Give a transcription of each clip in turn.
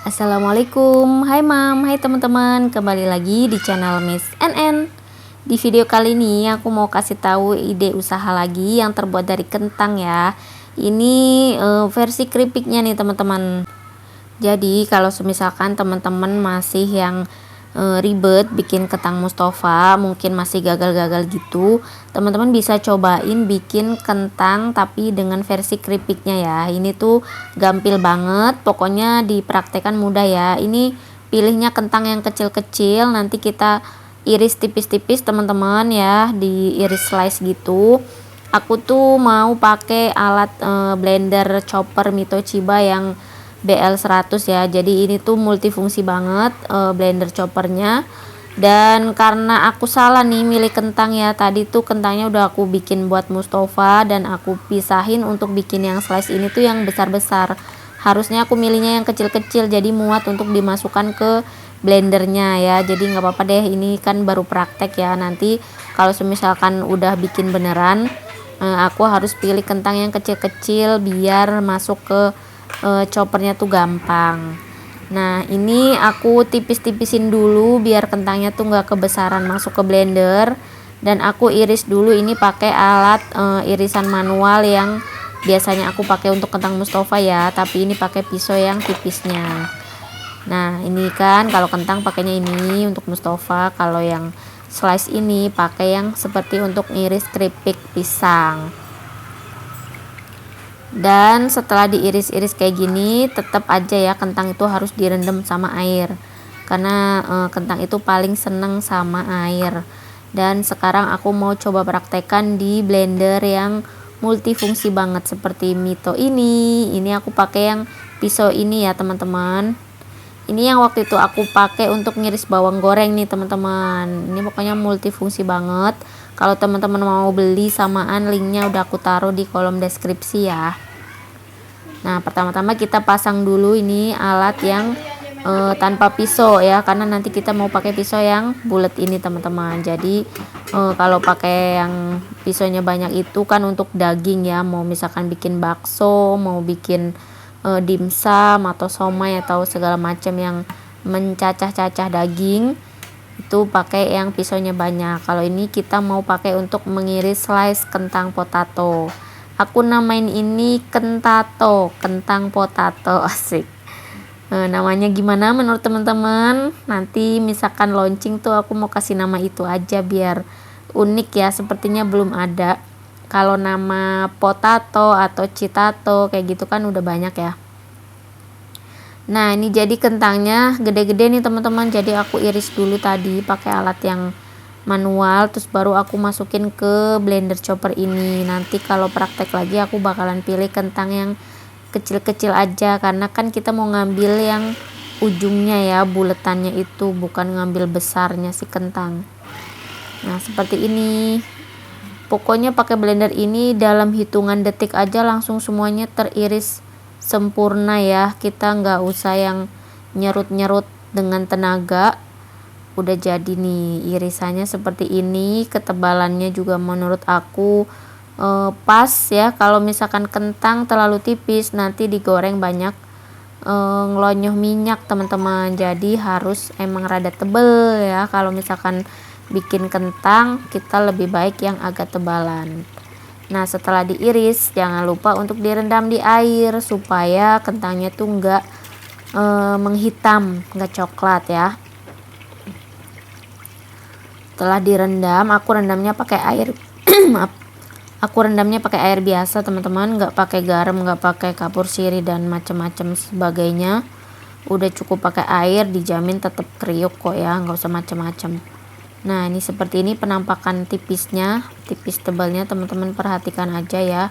Assalamualaikum, hai mam, hai teman-teman, kembali lagi di channel Miss NN. Di video kali ini aku mau kasih tahu ide usaha lagi yang terbuat dari kentang ya. Ini versi keripiknya nih teman-teman. Jadi kalau misalkan teman-teman masih yang ribet bikin kentang Mustafa, mungkin masih gagal-gagal gitu, teman-teman bisa cobain bikin kentang tapi dengan versi keripiknya ya. Ini tuh gampil banget, pokoknya dipraktekkan mudah ya. Ini pilihnya kentang yang kecil-kecil, nanti kita iris tipis-tipis teman-teman ya, diiris slice gitu. Aku tuh mau pakai alat blender chopper Mito Chiba yang BL100 ya. Jadi ini tuh multifungsi banget blender choppernya. Dan karena aku salah nih milih kentang ya, tadi tuh kentangnya udah aku bikin buat Mustafa dan aku pisahin untuk bikin yang slice ini tuh yang besar-besar. Harusnya aku milihnya yang kecil-kecil jadi muat untuk dimasukkan ke blendernya ya. Jadi nggak apa-apa deh, ini kan baru praktek ya. Nanti kalau misalkan udah bikin beneran, aku harus pilih kentang yang kecil-kecil biar masuk ke choppernya tuh gampang. Nah ini aku tipis-tipisin dulu biar kentangnya tuh nggak kebesaran masuk ke blender, dan aku iris dulu ini pakai alat irisan manual yang biasanya aku pakai untuk kentang Mustafa ya, tapi ini pakai pisau yang tipisnya. Nah ini kan kalau kentang pakainya ini untuk Mustafa, kalau yang slice ini pakai yang seperti untuk iris keripik pisang. Dan setelah diiris-iris kayak gini, tetap aja ya kentang itu harus direndam sama air, karena kentang itu paling seneng sama air. Dan sekarang aku mau coba praktekkan di blender yang multifungsi banget seperti Mito ini aku pakai yang pisau ini ya teman-teman. Ini yang waktu itu aku pakai untuk ngiris bawang goreng nih teman-teman. Ini pokoknya multifungsi banget. Kalau teman-teman mau beli samaan, linknya udah aku taruh di kolom deskripsi ya. Nah pertama-tama kita pasang dulu ini alat yang tanpa pisau ya, karena nanti kita mau pakai pisau yang bulat ini teman-teman. Jadi kalau pakai yang pisaunya banyak itu kan untuk daging ya, mau misalkan bikin bakso, mau bikin dimsum atau somai atau segala macam yang mencacah-cacah daging, itu pakai yang pisaunya banyak. Kalau ini kita mau pakai untuk mengiris slice kentang potato. Aku namain ini kentato, kentang potato, asik. Namanya gimana menurut teman-teman? Nanti misalkan launching tuh aku mau kasih nama itu aja biar unik ya, sepertinya belum ada. Kalau nama potato atau citato kayak gitu kan udah banyak ya. Nah ini jadi kentangnya gede-gede nih teman-teman, jadi aku iris dulu tadi pakai alat yang manual, terus baru aku masukin ke blender chopper ini. Nanti kalau praktek lagi aku bakalan pilih kentang yang kecil-kecil aja, karena kan kita mau ngambil yang ujungnya ya, buletannya itu, bukan ngambil besarnya si kentang. Nah seperti ini, pokoknya pakai blender ini dalam hitungan detik aja langsung semuanya teriris sempurna ya. Kita nggak usah yang nyerut-nyerut dengan tenaga. Udah jadi nih irisannya seperti ini. Ketebalannya juga menurut aku pas ya. Kalau misalkan kentang terlalu tipis nanti digoreng banyak ngelonyoh minyak teman-teman, jadi harus emang rada tebel ya. Kalau misalkan bikin kentang kita lebih baik yang agak tebalan. Nah setelah diiris jangan lupa untuk direndam di air supaya kentangnya tuh nggak menghitam, nggak coklat ya. Setelah direndam, aku rendamnya pakai air aku rendamnya pakai air biasa teman-teman, nggak pakai garam, nggak pakai kapur sirih dan macam-macam sebagainya. Udah cukup pakai air, dijamin tetap kriuk kok ya, nggak usah macam-macam. Nah ini seperti ini penampakan tipisnya, tipis tebalnya teman-teman perhatikan aja ya.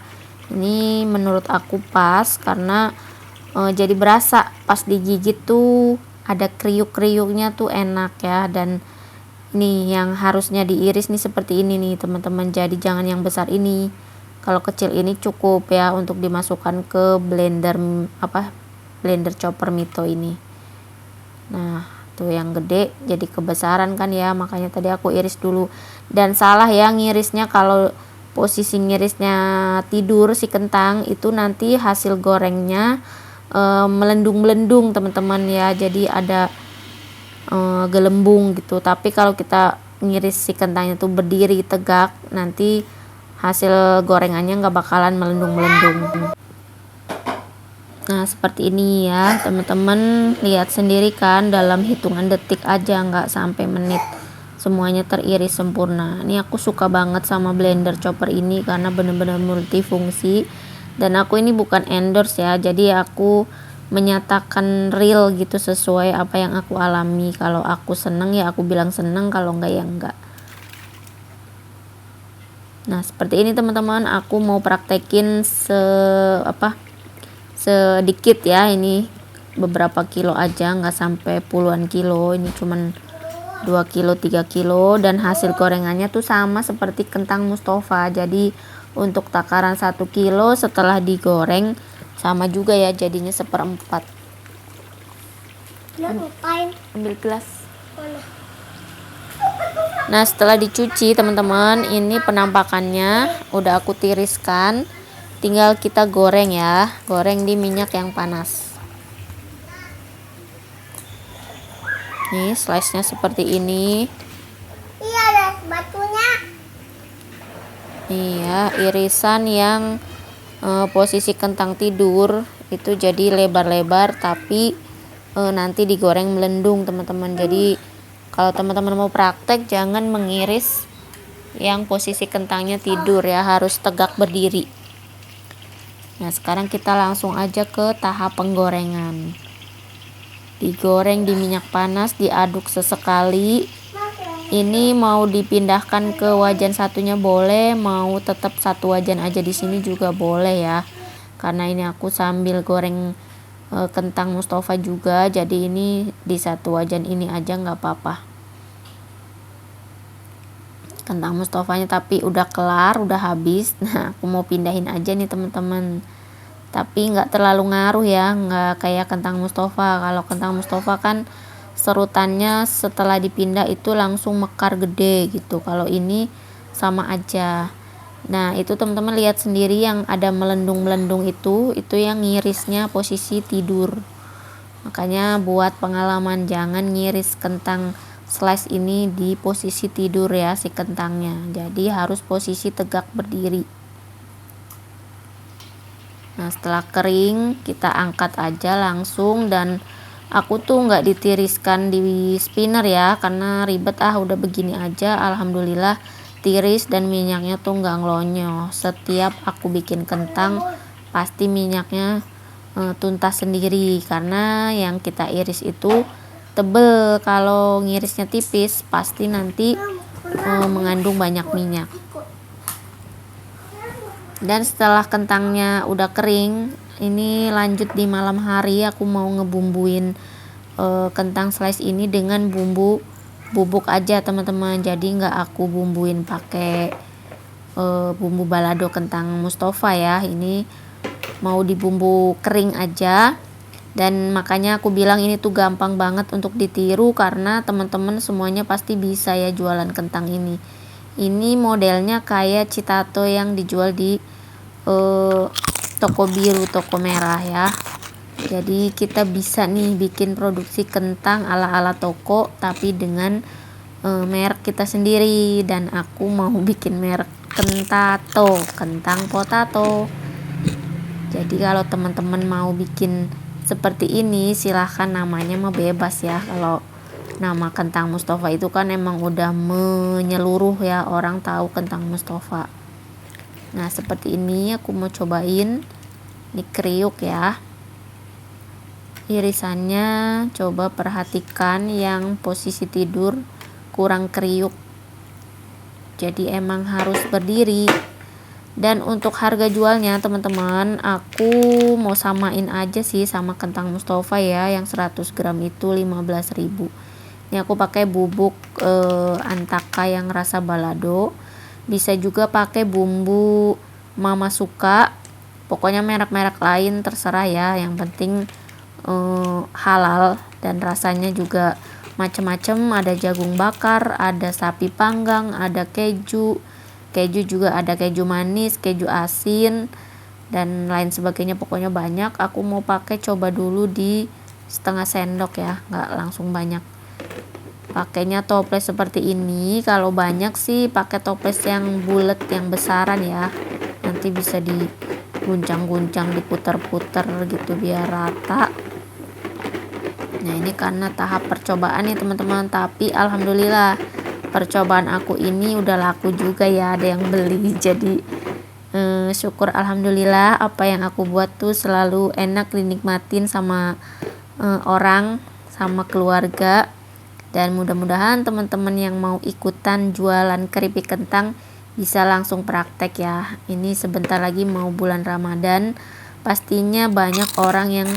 Ini menurut aku pas, karena jadi berasa pas digigit tuh ada kriuk-kriuknya tuh enak ya. Dan nih yang harusnya diiris nih seperti ini nih teman-teman, jadi jangan yang besar ini. Kalau kecil ini cukup ya untuk dimasukkan ke blender blender chopper Mito ini. Nah tuh yang gede jadi kebesaran kan ya, makanya tadi aku iris dulu. Dan salah ya ngirisnya, kalau posisi ngirisnya tidur si kentang itu nanti hasil gorengnya melendung-melendung teman-teman ya, jadi ada gelembung gitu. Tapi kalau kita ngiris si kentangnya tuh berdiri tegak, nanti hasil gorengannya nggak bakalan melendung-melendung. Nah seperti ini ya teman-teman, lihat sendiri kan, dalam hitungan detik aja, nggak sampai menit, semuanya teriris sempurna. Ini aku suka banget sama blender chopper ini karena bener-bener multifungsi. Dan aku ini bukan endorse ya, jadi aku menyatakan real gitu, sesuai apa yang aku alami. Kalau aku seneng ya aku bilang seneng, kalau enggak ya enggak. Nah seperti ini teman-teman, aku mau praktekin sedikit ya, ini beberapa kilo aja, nggak sampai puluhan kilo, ini cuman 2 kilo 3 kilo. Dan hasil gorengannya tuh sama seperti kentang Mustafa, jadi untuk takaran 1 kilo setelah digoreng sama juga ya, jadinya 1/4. Ambil gelas. Nah setelah dicuci teman-teman, ini penampakannya udah aku tiriskan, tinggal kita goreng ya, goreng di minyak yang panas. Nih slice nya seperti ini. Iya ada batunya. Iya, irisan yang posisi kentang tidur itu jadi lebar-lebar, tapi nanti digoreng melendung teman-teman. Jadi kalau teman-teman mau praktek, jangan mengiris yang posisi kentangnya tidur ya, harus tegak berdiri. Nah sekarang kita langsung aja ke tahap penggorengan. Digoreng di minyak panas, diaduk sesekali. Ini mau dipindahkan ke wajan satunya boleh, mau tetap satu wajan aja di sini juga boleh ya, karena ini aku sambil goreng kentang Mustafa juga, jadi ini di satu wajan ini aja nggak apa-apa. Kentang Mustafanya tapi udah kelar, udah habis. Nah aku mau pindahin aja nih teman-teman, tapi nggak terlalu ngaruh ya, nggak kayak kentang Mustafa. Kalau kentang Mustafa kan serutannya setelah dipindah itu langsung mekar gede gitu, kalau ini sama aja. Nah itu teman-teman lihat sendiri, yang ada melendung-melendung itu yang ngirisnya posisi tidur. Makanya buat pengalaman, jangan ngiris kentang slice ini di posisi tidur ya si kentangnya, jadi harus posisi tegak berdiri. Nah setelah kering kita angkat aja langsung, dan aku tuh nggak ditiriskan di spinner ya, karena ribet udah begini aja. Alhamdulillah tiris dan minyaknya tuh nggak ngelonyo. Setiap aku bikin kentang pasti minyaknya tuntas sendiri, karena yang kita iris itu tebel. Kalau ngirisnya tipis pasti nanti mengandung banyak minyak. Dan setelah kentangnya udah kering, ini lanjut di malam hari aku mau ngebumbuin kentang slice ini dengan bumbu bubuk aja teman-teman. Jadi nggak aku bumbuin pakai bumbu balado kentang Mustafa ya, ini mau dibumbu kering aja. Dan makanya aku bilang ini tuh gampang banget untuk ditiru, karena teman-teman semuanya pasti bisa ya jualan kentang ini. Ini modelnya kayak citato yang dijual di toko biru, toko merah ya. Jadi kita bisa nih bikin produksi kentang ala-ala toko, tapi dengan merek kita sendiri. Dan aku mau bikin merek Kentato, kentang potato. Jadi kalau teman-teman mau bikin seperti ini, silahkan, namanya mah bebas ya. Kalau nama kentang Mustafa itu kan emang udah menyeluruh ya, orang tahu kentang Mustafa. Nah seperti ini aku mau cobain. Ini kriuk ya, irisannya coba perhatikan yang posisi tidur kurang kriuk, jadi emang harus berdiri. Dan untuk harga jualnya teman-teman, aku mau samain aja sih sama kentang Mustafa ya, yang 100 gram itu 15.000. Ini aku pakai bubuk Antaka yang rasa balado, bisa juga pakai bumbu Mama Suka, pokoknya merek-merek lain terserah ya, yang penting halal. Dan rasanya juga macam-macam, ada jagung bakar, ada sapi panggang, ada keju juga ada keju manis, keju asin, dan lain sebagainya, pokoknya banyak. Aku mau pakai coba dulu di setengah sendok ya, nggak langsung banyak. Pakainya toples seperti ini. Kalau banyak sih pakai toples yang bulat, yang besaran ya, nanti bisa diguncang-guncang, diputar-putar gitu biar rata. Nah ini karena tahap percobaan ya teman-teman, tapi alhamdulillah percobaan aku ini udah laku juga ya, ada yang beli. Jadi syukur alhamdulillah, apa yang aku buat tuh selalu enak dinikmatin sama orang, sama keluarga. Dan mudah-mudahan teman-teman yang mau ikutan jualan keripik kentang bisa langsung praktek ya. Ini sebentar lagi mau bulan Ramadan, pastinya banyak orang yang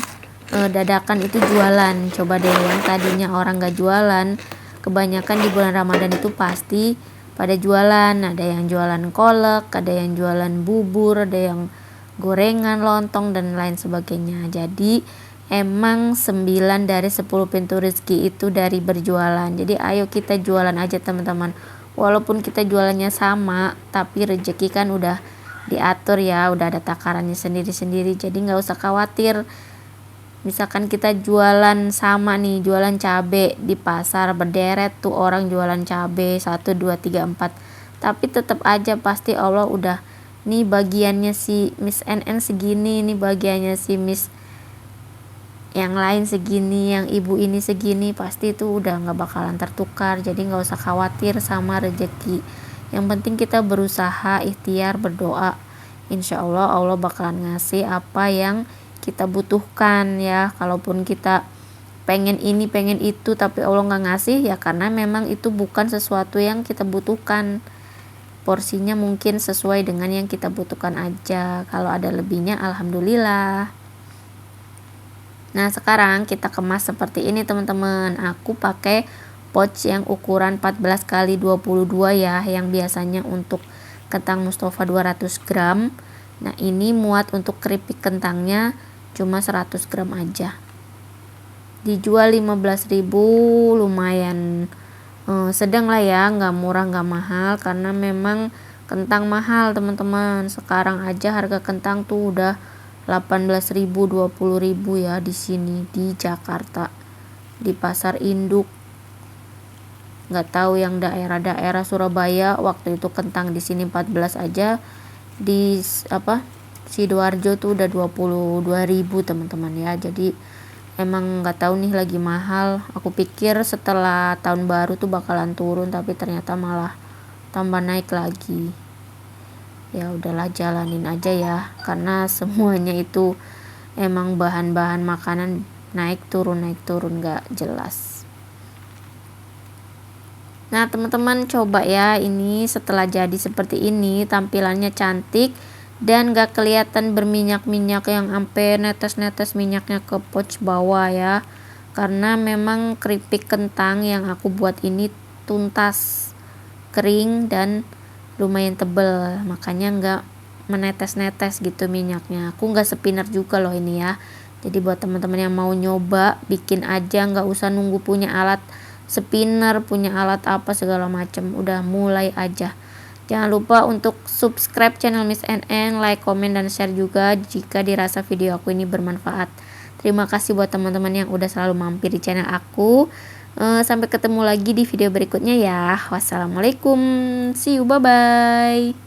dadakan itu jualan. Coba deh, yang tadinya orang gak jualan, kebanyakan di bulan Ramadan itu pasti pada jualan. Ada yang jualan kolak, ada yang jualan bubur, ada yang gorengan, lontong, dan lain sebagainya. Jadi emang 9 dari 10 pintu rezeki itu dari berjualan. Jadi ayo kita jualan aja teman-teman. Walaupun kita jualannya sama, tapi rezeki kan udah diatur ya, udah ada takarannya sendiri-sendiri. Jadi nggak usah khawatir. Misalkan kita jualan sama nih, jualan cabe di pasar, berderet tuh orang jualan cabe 1, 2, 3, 4, tapi tetap aja pasti Allah udah, nih bagiannya si Miss NN segini, nih bagiannya si Miss yang lain segini, yang ibu ini segini, pasti itu udah nggak bakalan tertukar. Jadi nggak usah khawatir sama rezeki, yang penting kita berusaha, ikhtiar, berdoa, insya Allah Allah bakalan ngasih apa yang kita butuhkan ya. Kalaupun kita pengen ini pengen itu tapi Allah nggak ngasih ya, karena memang itu bukan sesuatu yang kita butuhkan. Porsinya mungkin sesuai dengan yang kita butuhkan aja. Kalau ada lebihnya alhamdulillah. Nah sekarang kita kemas seperti ini teman-teman. Aku pakai pouch yang ukuran 14x22 ya, yang biasanya untuk kentang Mustafa 200 gram. Nah ini muat untuk keripik kentangnya cuma 100 gram aja. Dijual 15.000, lumayan sedang lah ya, nggak murah nggak mahal, karena memang kentang mahal teman-teman. Sekarang aja harga kentang tuh udah 18.000, 20.000 ya di sini di Jakarta, di pasar induk. Nggak tahu yang daerah-daerah Surabaya, waktu itu kentang di sini 14 aja, di Sidoarjo tuh udah 22.000 teman-teman ya. Jadi emang nggak tahu nih lagi mahal. Aku pikir setelah tahun baru tuh bakalan turun, tapi ternyata malah tambah naik lagi. Ya udahlah, jalanin aja ya, karena semuanya itu emang bahan-bahan makanan naik turun nggak jelas. Nah teman-teman coba ya, ini setelah jadi seperti ini tampilannya cantik dan gak kelihatan berminyak-minyak yang sampai netes-netes minyaknya ke pouch bawah ya, karena memang keripik kentang yang aku buat ini tuntas, kering, dan lumayan tebel, makanya gak menetes-netes gitu minyaknya. Aku gak spinner juga loh ini ya. Jadi buat teman-teman yang mau nyoba, bikin aja, gak usah nunggu punya alat spinner, punya alat apa segala macam, udah mulai aja. Jangan lupa untuk subscribe channel Miss NN, like, komen, dan share juga jika dirasa video aku ini bermanfaat. Terima kasih buat teman-teman yang udah selalu mampir di channel aku. Sampai ketemu lagi di video berikutnya ya. Wassalamualaikum. See you, bye-bye.